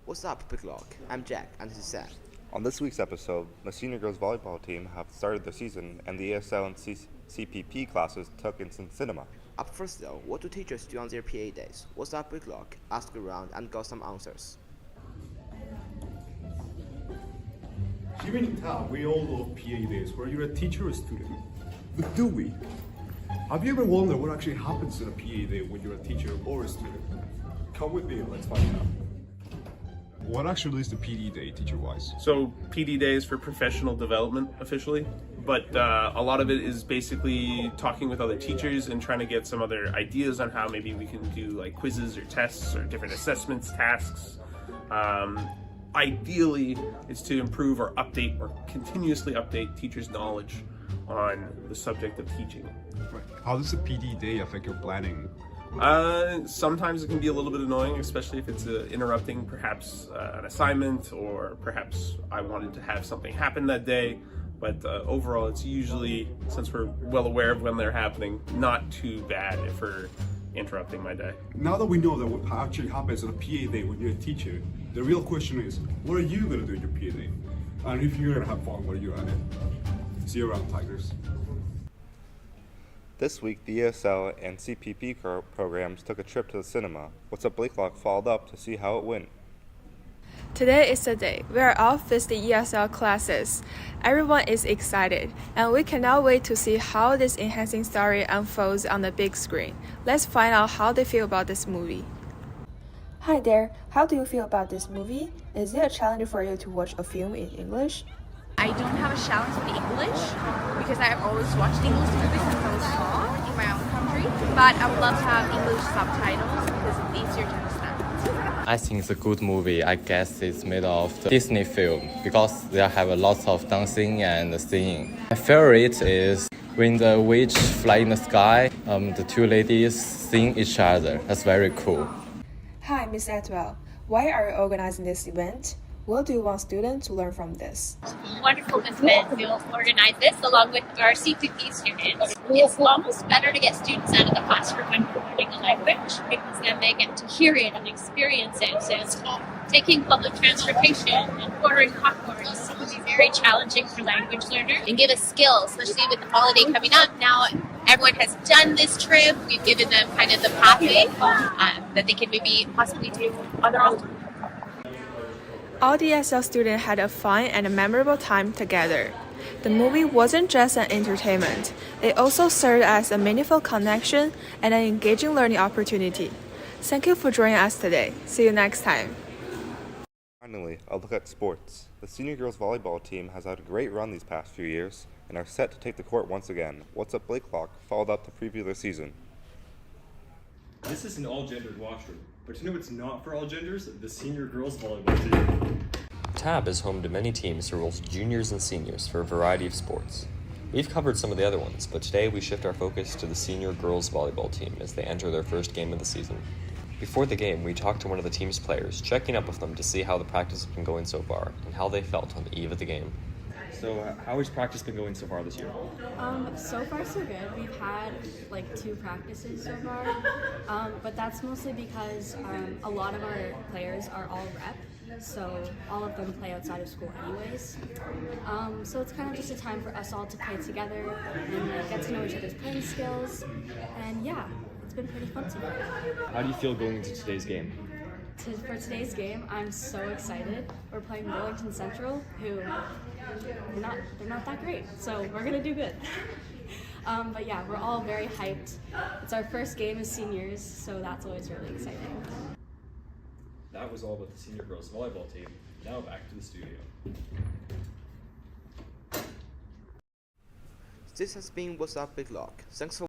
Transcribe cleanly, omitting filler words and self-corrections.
What's up, Blakelock? I'm Jack, and this is Sam. On this week's episode, the senior girls volleyball team have started their season, and the ESL and CPP classes took in some cinema. Up first though, what do teachers do on their PA days? What's up, Blakelock? Asked around and got some answers. Here in town, we all love PA days, whether you're a teacher or a student. But do we? Have you ever wondered what actually happens in a PA day when you're a teacher or a student? Come with me, let's find out. What actually is the PD day, teacher-wise? So PD Day is for professional development officially, but a lot of it is basically talking with other teachers and trying to get some other ideas on how maybe we can do like quizzes or tests or different assessments, tasks. Ideally, it's to improve or update or continuously update teachers' knowledge on the subject of teaching. Right. How does the PD day affect your planning? Sometimes it can be a little bit annoying, especially if it's interrupting perhaps an assignment, or perhaps I wanted to have something happen that day. But overall, it's usually, since we're well aware of when they're happening, not too bad if we're interrupting my day. Now that we know that what actually happens on a PA day when you're a teacher, the real question is, what are you going to do in your PA day? And if you're going to have fun, what are you at it? See you around, Tigers. This week, the ESL and CPP programs took a trip to the cinema. What's Up Blakelock followed up to see how it went. Today is the day. We are all visiting ESL classes. Everyone is excited, and we cannot wait to see how this enhancing story unfolds on the big screen. Let's find out how they feel about this movie. Hi there, how do you feel about this movie? Is it a challenge for you to watch a film in English? I don't have a challenge with English because I've always watched English movies since I was small in my own country. But I would love to have English subtitles because it's easier to understand. I think it's a good movie. I guess it's made of the Disney film because they have a lot of dancing and singing. My favorite is when the witch fly in the sky, the two ladies sing each other. That's very cool. Hi, Miss Atwell. Why are you organizing this event? What do you want students to learn from this? Wonderful event. We'll organize this along with our CPP students. It's almost better to get students out of the classroom when we're learning a language because then they get to hear it and experience it. So taking public transportation and ordering popcorn can be very challenging for language learners and give us skills, especially with the holiday coming up. Now everyone has done this trip. We've given them kind of the pathway that they can maybe possibly do on their own. All the ESL students had a fun and a memorable time together. The movie wasn't just an entertainment, it also served as a meaningful connection and an engaging learning opportunity. Thank you for joining us today. See you next time. Finally, a look at sports. The senior girls volleyball team has had a great run these past few years and are set to take the court once again. What's Up Blakelock followed up to preview their season. This is an all-gendered washroom, but you know what's not for all genders? The senior girls volleyball team. TAB is home to many teams who roles juniors and seniors for a variety of sports. We've covered some of the other ones, but today we shift our focus to the senior girls volleyball team as they enter their first game of the season. Before the game, we talked to one of the team's players, checking up with them to see how the practice has been going so far and how they felt on the eve of the game. So how has practice been going so far this year? So far so good. We've had like 2 practices so far, but that's mostly because a lot of our players are all rep, so all of them play outside of school anyways. So it's kind of just a time for us all to play together and get to know each other's playing skills, and yeah, it's been pretty fun so far. How do you feel going into today's game? For today's game, I'm so excited. We're playing Burlington Central, who they're not that great, so we're gonna do good. But yeah, we're all very hyped. It's our first game as seniors, so that's always really exciting. That was all about the senior girls volleyball team. Now back to the studio. This has been What's Up, Blakelock. Thanks for